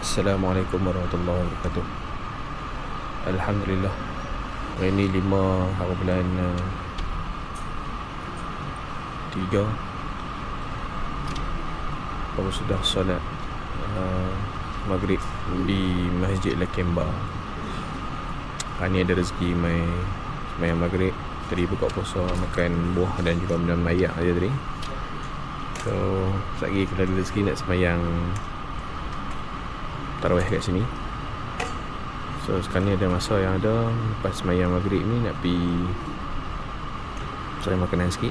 Assalamualaikum warahmatullahi wabarakatuh. Alhamdulillah, hari ini 5 hari bulan 3 baru sudah solat maghrib di Masjid Lakemba. Hari ni ada rezeki sembahyang maghrib. Tadi buka puasa, makan buah dan juga minum air aja tadi. So sekejap lagi kita ada rezeki nak sembahyang tarawih kat sini. So sekarang ni ada masa yang ada lepas sembahyang maghrib ni nak pergi cari makanan sikit,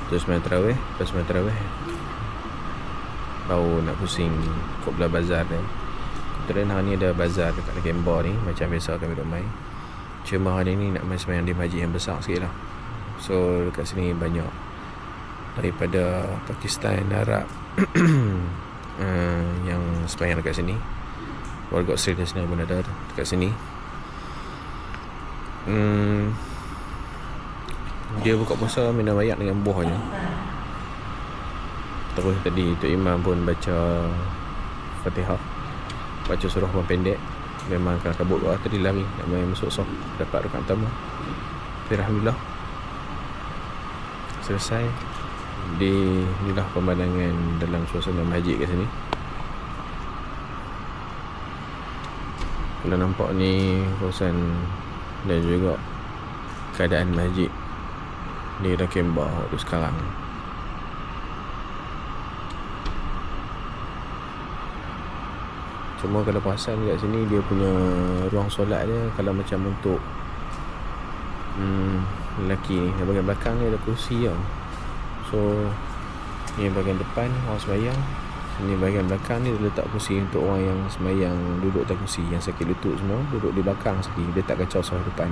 terus sembahyang tarawih. Lepas sembahyang tarawih baru nak pusing kok belah bazar ni. Kebetulan hari ni ada bazar dekat Lakemba ni, macam biasa kami duk main. Cuma hari ni nak main sembahyang di masjid yang besar sikit lah. So dekat sini banyak daripada Pakistan, Arab yang sembahyang dekat sini. Warga Australia sini pun ada dekat sini. Dia buka puasa minum air dengan buahnya. Terus tadi Tok Imam pun baca Fatihah, baca surah pendek. Memang kalau kabut kat tadi lari nak main masuk sof, dapat rakaat pertama. Alhamdulillah selesai. Inilah pemandangan dalam suasana masjid kat sini. Kalau nampak ni kawasan dan juga keadaan masjid di Lakemba waktu sekarang. Cuma kalau perasan kat sini, dia punya ruang solat dia kalau macam untuk lelaki ni, bahagian belakang ni ada kursi tau. So ni bahagian depan orang sembahyang, ni bahagian belakang ni dia letak kursi untuk orang yang sembahyang duduk atas kursi, yang sakit lutut semua duduk di belakang sekali, dia tak kacau soal depan.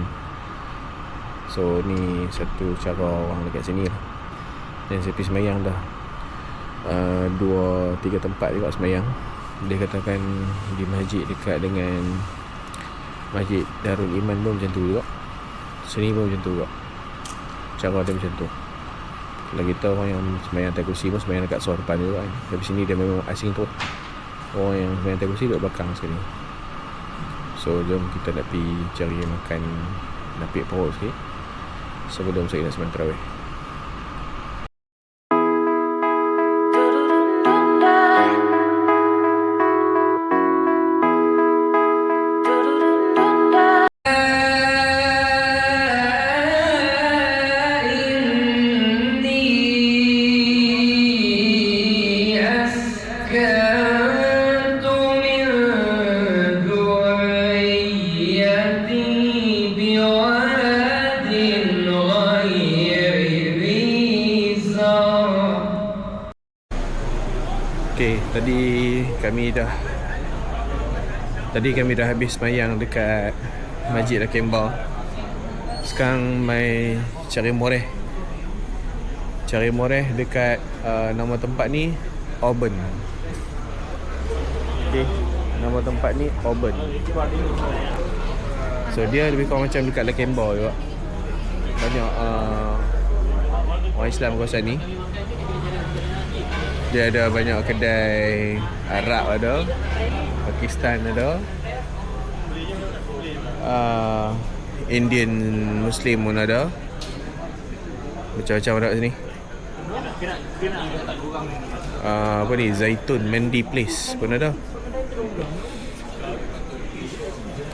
So ni satu cara orang dekat sini lah. Dan saya pergi sembahyang dah 2-3 tempat juga sembahyang. Dia katakan di masjid dekat dengan Masjid Darul Iman pun macam tu juga, sini pun macam tu juga, cara dia macam tu. Kalau kita orang yang sembahyang atas kursi pun sembahyang dekat soal depan juga kan. Tapi sini dia memang asing tu, orang yang sembahyang atas kursi duduk belakang sekali. So jom kita nak pergi cari makan, napik perut sikit sebelum saya nak sembahyang tarawih. Tadi kami dah habis sembahyang dekat Masjid Lakemba. Sekarang mai cari moreh. Cari moreh dekat nama tempat ni Auburn. Okey, nama tempat ni Auburn. So dia lebih kurang macam dekat Lakemba juga. Banyak orang Islam kawasan ni. Dia ada banyak kedai Arab ada, Pakistan ada, Indian Muslim pun ada. Macam-macam ada sini. Apa ni, Zaitun Mandi Place pun ada.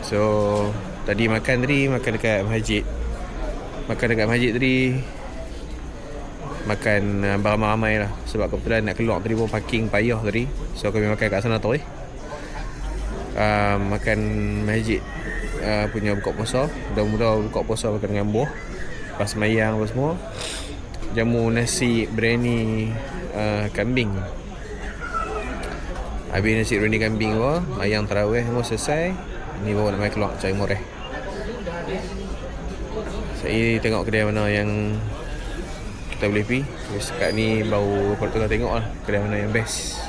So tadi makan dekat masjid. Makan dekat masjid tadi, makan beramai-ramai lah. Sebab kebetulan nak keluar tadi pun parking payah tadi. So kami makan kat sana tu makan masjid punya buka puasa. Mudah-mudah buka puasa makan dengan buah. Pas sembahyang apa semua, jamu nasi biryani kambing. Habis nasi biryani kambing apa, ayam tarawih semua selesai. Ni baru nak main keluar cari moreh. Saya tengok kedai mana yang kita boleh pergi. Sekat ni baru tengah tengok lah kedai mana yang best.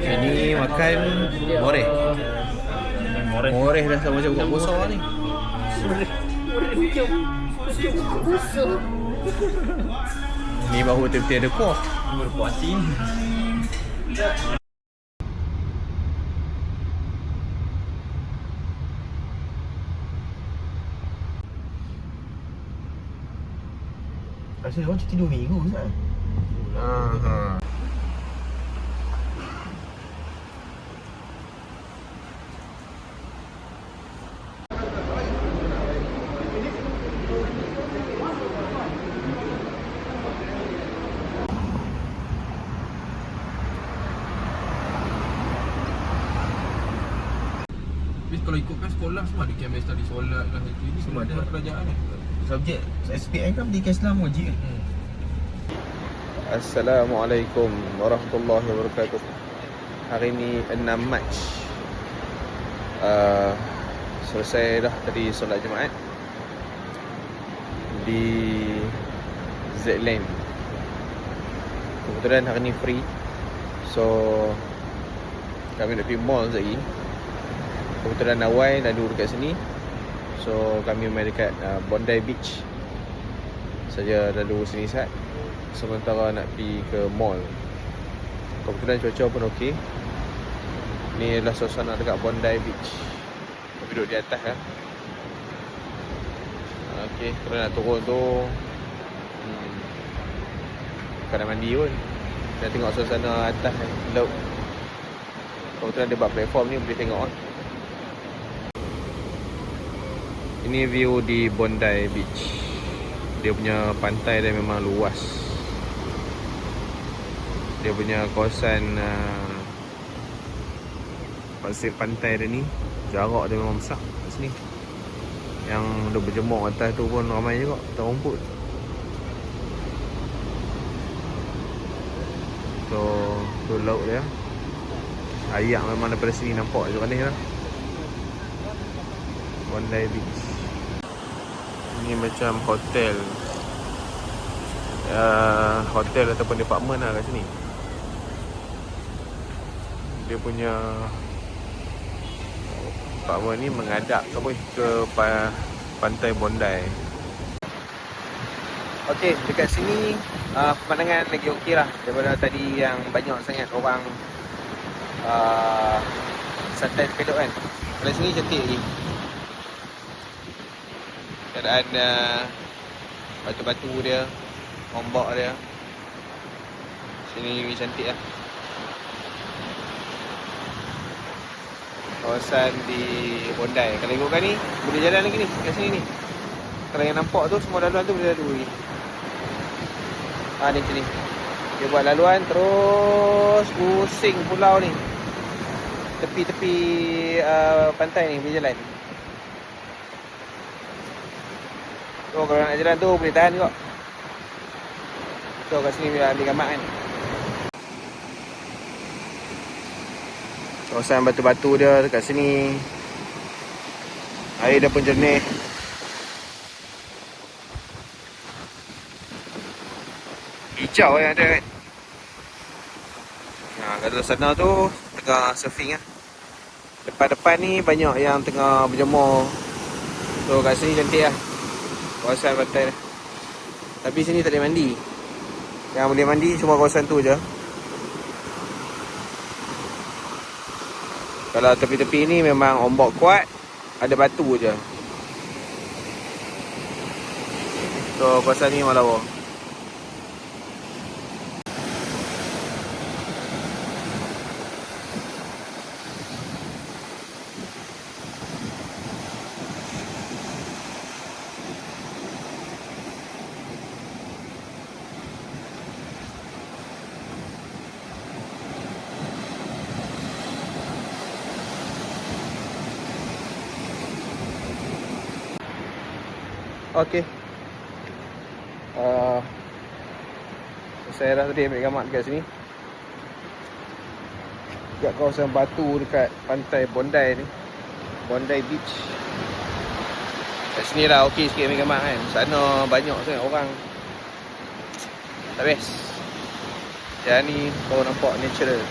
Ini makan moreh. Moreh dah sama macam buka puasa ni. Moreh buka puasa. Ni baru betul-betul ada kuah. Berpuas asin. Rasa orang cuti 2 minggu Ustaz. Aha. Tapi kalau ikutkan sekolah semua ada KMS tadi solat lah itu. Ini semua ada kerajaan ni. Subjek SPM kan pendidikan Islam wajib. Assalamualaikum warahmatullahi wabarakatuh. Hari ni 6 Mac. Selesai dah tadi solat Jumaat di Z-Lane. Kebetulan hari ni free, so kami nak pergi mall sekejap lagi. Kebetulan Nawai lalu dekat sini, so kami main dekat Bondi Beach saja, lalu sini saat. Sementara nak pergi ke mall. Kebetulan cuaca pun okey. Ni adalah suasana dekat Bondi Beach. Kami duduk di atas lah. Okey, kalau nak turun tu bukan nak mandi pun. Nak tengok suasana atas laut. Kebetulan dia buat platform ni, boleh tengok lah. Ini view di Bondi Beach. Dia punya pantai dia memang luas. Dia punya kawasan pasir pantai dia ni, jarak dia memang besar kat sini. Yang dia berjemur atas tu pun ramai juga, atas rumput. So, tu laut dia. Ayak memang daripada sini nampak je manis lah. Bondi Beach. Ini macam hotel. Hotel ataupun apartment lah kat sini. Dia punya apartment ni menghadap ke pantai Bondi. Okey, dekat sini pemandangan lagi okey lah daripada tadi yang banyak sangat orang santai pelok kan. Kalau sini cantik lagi. Keadaan batu-batu dia, ombak dia. Sini cantik lah. Kawasan di Bondi. Kalau ikutkan ni, boleh jalan lagi ni, kat sini ni. Kalau yang nampak tu, semua laluan tu boleh lalu lagi. Ni macam ni. Dia buat laluan terus pusing pulau ni. Tepi-tepi pantai ni boleh jalan. So kalau nak jalan tu boleh tahan juga. So kat sini bila ambil gambar kan. Kawasan batu-batu dia dekat sini. Air dia pun jernih. Hijau yang ada kan. Kat sana tu tengah surfing lah. Depan-depan ni banyak yang tengah berjemur. So kat sini cantik lah kawasan pantai dia. Tapi sini tak boleh mandi. Yang boleh mandi cuma kawasan tu je. Kalau tepi-tepi ni memang ombak kuat, ada batu je. So kawasan ni memang lawa. Okey. Saya dah tadi ambil gambar dekat sini. Dekat kawasan batu dekat pantai Bondi ni. Bondi Beach. Kat sini dah okey sikit ambil gambar kan. Sana banyak sangat orang. Tak best. Yang ni kau nampak natural.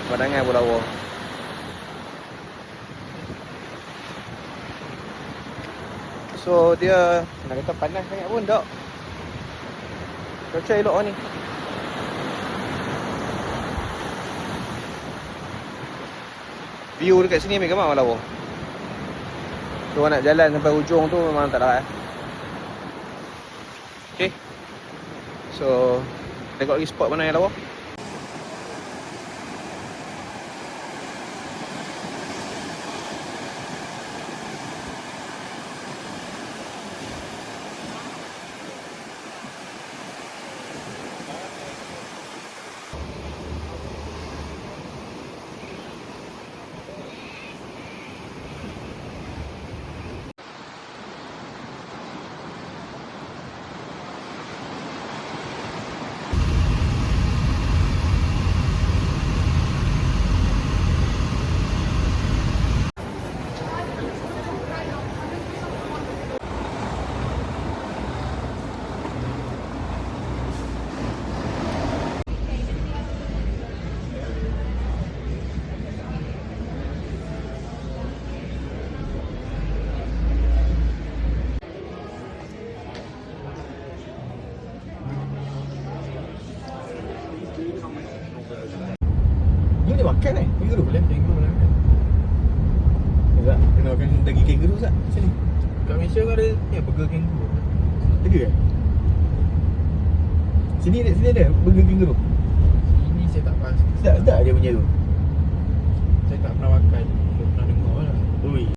Pemandangan pun lawa. So dia nak kata panas sangat pun tak. Cuaca elok ni. View dekat sini ambil gambar lawa. Tu nak jalan sampai hujung tu memang tak dapat. Okay. So, tengok lagi spot mana yang lawa. Ni boleh makan kangaroo boleh? Kangaroo boleh makan. Tak, kena makan daging kangaroo tak? Sini. Kat Malaysia kan ada ni burger kangaroo. Ada ke? Sini ada burger kangaroo. Ini saya tak pasti. Sedap dia punya tu. Saya tak pernah makan. Belum pernah dengar lah. Ui.